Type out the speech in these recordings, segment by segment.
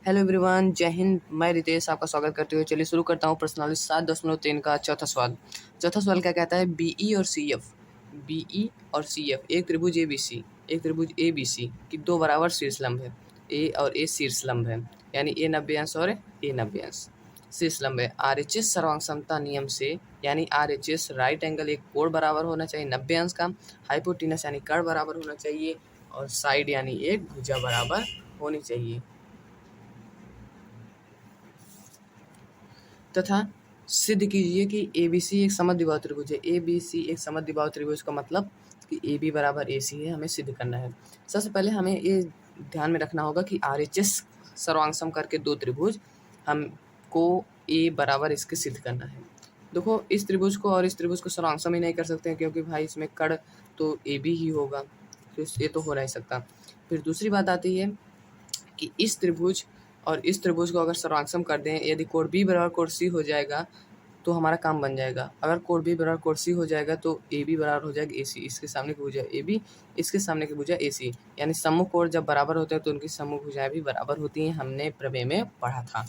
Hello everyone, जय हिंद। मैं रितेश आपका स्वागत करते हुए चलिए शुरू करता हूँ प्रश्नावली 7.3 का चौथा सवाल। चौथा सवाल क्या कहता है? बीई और सीएफ, बीई और सीएफ एक त्रिभुज एबीसी, एक त्रिभुज एबीसी की दो बराबर शीर्षलंब है। ए और ए शीर्षलंब है, यानी ए 90 अंश और ए 90 अंश शीर्षलंब है। आरएचएस सर्वांग समता नियम से, यानी आरएचएस राइट एंगल एक कोण बराबर होना चाहिए 90 अंश का, हाइपोटेनस यानी कर्ण बराबर होना चाहिए, और साइड यानी एक भुजा बराबर होनी चाहिए, तथा सिद्ध कीजिए कि ABC एक समद्विबाहु त्रिभुज है। ABC एक समद्विबाहु त्रिभुज का मतलब कि AB बराबर AC है, हमें सिद्ध करना है। सबसे पहले हमें ये ध्यान में रखना होगा कि RHS सर्वांग करके दो त्रिभुज हमको A बराबर इसके सिद्ध करना है। देखो, इस त्रिभुज को और इस त्रिभुज को सर्वांग ही नहीं कर सकते हैं, क्योंकि भाई इसमें कर्ण तो AB ही होगा, तो ये तो हो नहीं सकता। फिर दूसरी बात आती है कि इस त्रिभुज और इस त्रिभुज को अगर सर्वांग कर दें, यदि कोण बी बराबर कोण सी हो जाएगा तो हमारा काम बन जाएगा। अगर कोण बी बराबर कोण सी हो जाएगा तो ए बी बराबर हो जाएगा ए सी, इसके सामने की भुजा ए बी, इसके सामने की भुजा ए सी, यानी सम्मुख कोण जब बराबर होते हैं तो उनकी सम्मुख भुजाएं भी बराबर होती हैं, हमने प्रमेय में पढ़ा था।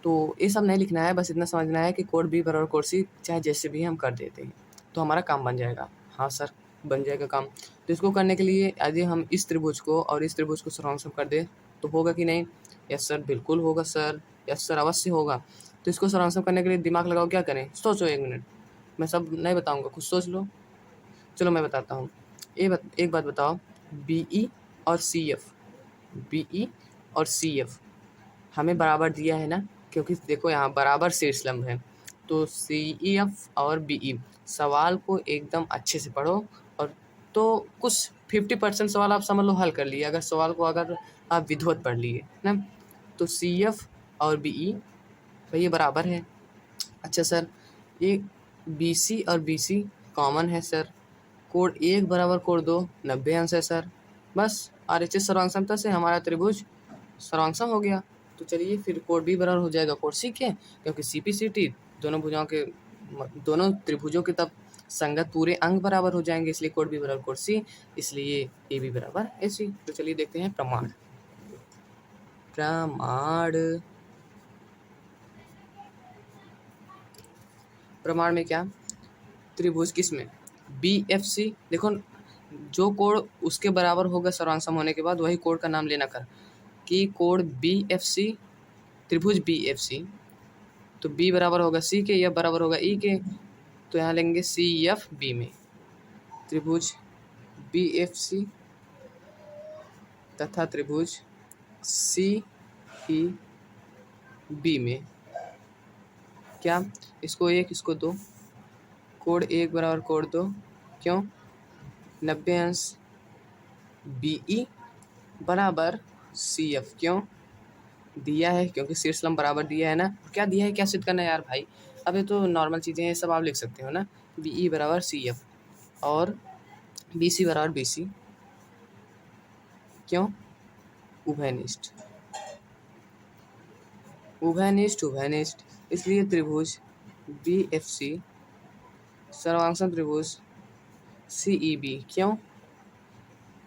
तो ये सब नहीं लिखना है, बस इतना समझना है कि कोण बी बराबर कोण सी चाहे जैसे भी हम कर देते हैं तो हमारा काम बन जाएगा। हाँ सर, बन जाएगा काम। तो इसको करने के लिए यदि हम इस त्रिभुज को और इस त्रिभुज को सर्वांग कर दें तो होगा कि नहीं? यस सर, बिल्कुल होगा सर, यस सर, अवश्य होगा। तो इसको सर्वांग करने के लिए दिमाग लगाओ, क्या करें? सोचो 1 मिनट, मैं सब नहीं बताऊंगा, कुछ सोच लो। चलो मैं बताता हूँ। एक बात बताओ, बीई और सीएफ, बीई और सीएफ हमें बराबर दिया है ना, क्योंकि देखो यहाँ बराबर शीर्षलंब है। तो सीईएफ और बीई सवाल को एकदम अच्छे से पढ़ो, और तो कुछ 50% सवाल आप समझ लो हल कर लिए, अगर सवाल को अगर आप विधिवत पढ़ लिए ना। तो सीएफ और बीई भैया बराबर है। अच्छा सर, ये बीसी और बीसी कॉमन है सर। कोण 1 बराबर कोण 2 90 अंश है सर। बस आरएचएस सर्वांग समता से हमारा त्रिभुज सर्वांग हो गया। तो चलिए फिर कोण बी बराबर हो जाएगा कोण सी के, क्योंकि सीपी सीटी दोनों भुजाओं के दोनों त्रिभुजों के तब संगत पूरे अंग बराबर हो जाएंगे, इसलिए कोण बी बराबर कोण सी, इसलिए ए बी बराबर ए सी। तो चलिए देखते हैं प्रमाण। प्रमाण में क्या? त्रिभुज किसमें? B F C. देखो, जो कोण उसके बराबर होगा सर्वांग होने के बाद वही कोण का नाम लेना कर, कि कोण बी एफ सी, त्रिभुज बी एफ सी, तो बी बराबर होगा सी के, एफ बराबर होगा ई के, तो यहाँ लेंगे सी एफ बी में। त्रिभुज बी एफ सी तथा त्रिभुज सी ई बी में क्या? इसको 1 इसको 2, कोण 1 बराबर कोण 2, क्यों? 90 अंश। बीई बराबर सी एफ, क्यों दिया है? क्योंकि शीर्षलंब बराबर दिया है ना। क्या दिया है, क्या सिद्ध करना है यार भाई? अब ये तो नॉर्मल चीज़ें हैं, सब आप लिख सकते हो ना। बीई बराबर सी एफ और बीसी बराबर बीसी, क्यों? उभयनिष्ठ, उभयनिष्ठ, उभयनिष्ठ, इसलिए त्रिभुज बी एफ सी सर्वांग त्रिभुज सी ई बी, क्यों?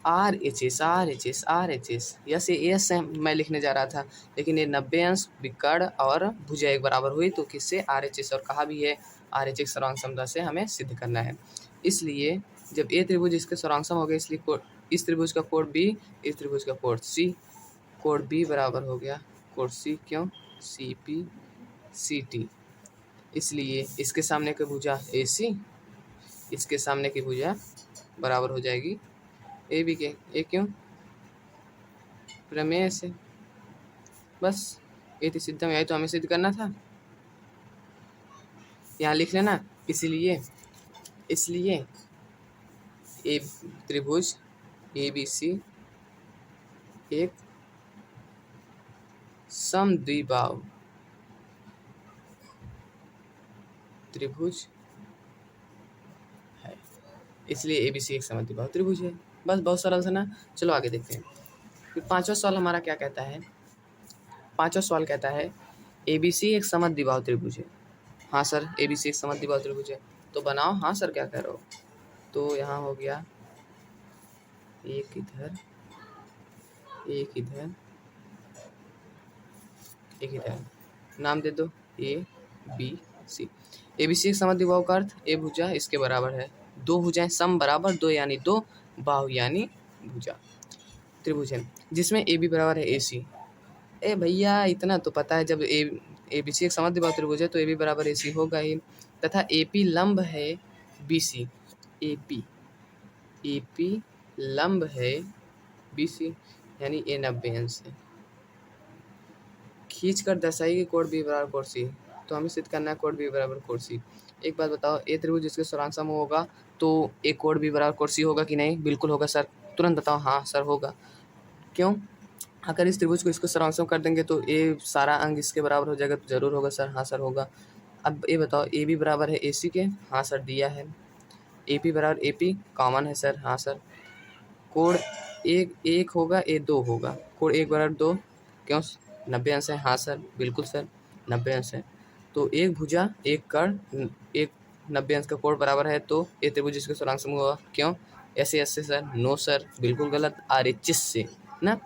R H S, R H S, R H S, yes S मैं लिखने जा रहा था, लेकिन ये 90 अंश विकर्ण और भुजा एक बराबर हुई तो किससे? R H S. और कहा भी है आर एच एस सर्वांग समता से हमें सिद्ध करना है। इसलिए जब ए त्रिभुज इसके सर्वांग हो गए, इसलिए इस त्रिभुज का कोण बी, इस त्रिभुज का कोण सी, कोण बी बराबर हो गया कोण सी, क्यों? सी पी सी टी, इसलिए इसके सामने की भुजा ए सी, इसके सामने की भुजा बराबर हो जाएगी ए बी के। ए क्यों? प्रमेय से। बस ये थी सिद्धम, यही तो हमें सिद्ध करना था। यहाँ लिख लेना। इसलिए ए त्रिभुज ए बी सी एक समद्विबाहु त्रिभुज है, इसलिए ए बी सी एक समद्विबाहु त्रिभुज है। बस बहुत सरल था ना। चलो आगे देखते हैं। फिर पांचवा सवाल हमारा क्या कहता है? पांचवा सवाल कहता है ए बी सी एक समद्विबाहु त्रिभुज है। हाँ सर, ए बी सी एक समद्विबाहु त्रिभुज है, तो बनाओ। हाँ सर, क्या कह रहे हो? तो यहाँ हो गया एक इधर, एक इधर, एक ही तरह नाम दे दो A B C. A B C एक समद्विबाहु का अर्थ ए भुजा इसके बराबर है, दो भुजाएं सम बराबर, दो यानी दो, बाहु यानी भुजा, त्रिभुज है जिसमें ए बी बराबर है ए सी। ए भैया इतना तो पता है, जब ए बी सी एक समद्विबाहु त्रिभुज है तो ए बी बराबर ए सी होगा ही, तथा ए पी लंब है बी सी। ए पी लंब है बी सी यानी ए 90 अंश है। खींच कर दर्शाई कि कोण बी बराबर कोण सी, तो हमें सिद्ध करना है कोण बी बराबर कोण सी। एक बात बताओ, ए त्रिभुज जिसके सरांश सम होगा तो ए कोण बी बराबर कोण सी होगा कि नहीं? बिल्कुल होगा सर, तुरंत बताओ। हाँ सर होगा। क्यों? अगर इस त्रिभुज को इसको सरांश कर देंगे तो ए सारा अंग इसके बराबर हो जाएगा, तो जरूर होगा सर। हाँ सर होगा। अब ये बताओ, ए बी बराबर है ए सी के? हाँ सर दिया है। ए पी बराबर ए पी कॉमन है सर? हाँ सर। कोण एक होगा, ए दो होगा, कोण एक बराबर दो, क्यों? 90 अंश है। हाँ सर बिल्कुल सर 90 अंश है। तो एक भुजा एक कर्ण एक 90 अंश का कोण बराबर है, तो ए त्रिभुज इसका सरांश होगा। क्यों? ऐसे ऐसे सर? नो सर बिल्कुल गलत, RHS से ना,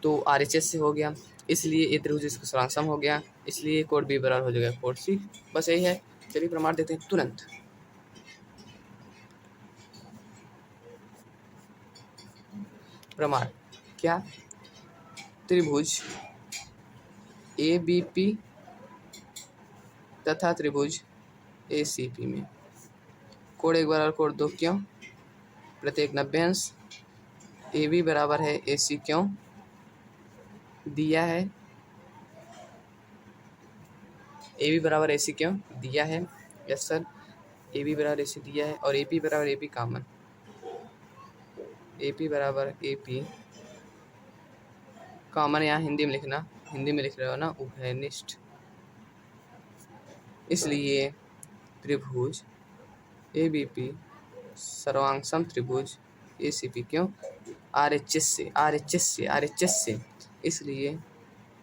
तो RHS से हो गया, इसलिए ए त्रिभुज इसका सरांश हो गया, इसलिए कोण बी बराबर हो जाएगा कोण सी। बस यही है। चलिए प्रमाण देते हैं तुरंत। प्रमाण क्या? त्रिभुज ए बी पी तथा त्रिभुज ए सी पी में कोण एक बराबर कोण दो, क्यों? प्रत्येक 90 अंश। ए बी बराबर है ए सी, क्यों? दिया है। ए बी बराबर ए सी क्यों दिया है? यस सर ए बी बराबर ए सी दिया है, और ए पी बराबर A P common. A P बराबर ए पी कॉमन, यहाँ हिंदी में लिखना, हिंदी में लिख रहे हो ना, उभयनिष्ठ। इसलिए त्रिभुज ए बी पी सर्वांगसम त्रिभुज ए सी पी, क्यों? RHS से, इसलिए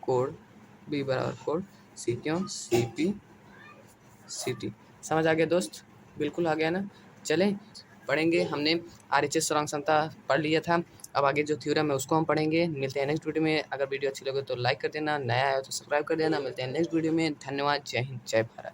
कोण बी बराबर कोण सी, क्यों? C P C T. समझ आ गया दोस्त? बिल्कुल आ गया ना। चलें पढ़ेंगे, हमने RHS सर्वांग क्षमता पढ़ लिया था, अब आगे जो थ्योरम है उसको हम पढ़ेंगे। मिलते हैं नेक्स्ट वीडियो में। अगर वीडियो अच्छी लगे तो लाइक कर देना, नया है तो सब्सक्राइब कर देना। मिलते हैं नेक्स्ट वीडियो में। धन्यवाद। जय हिंद, जय भारत।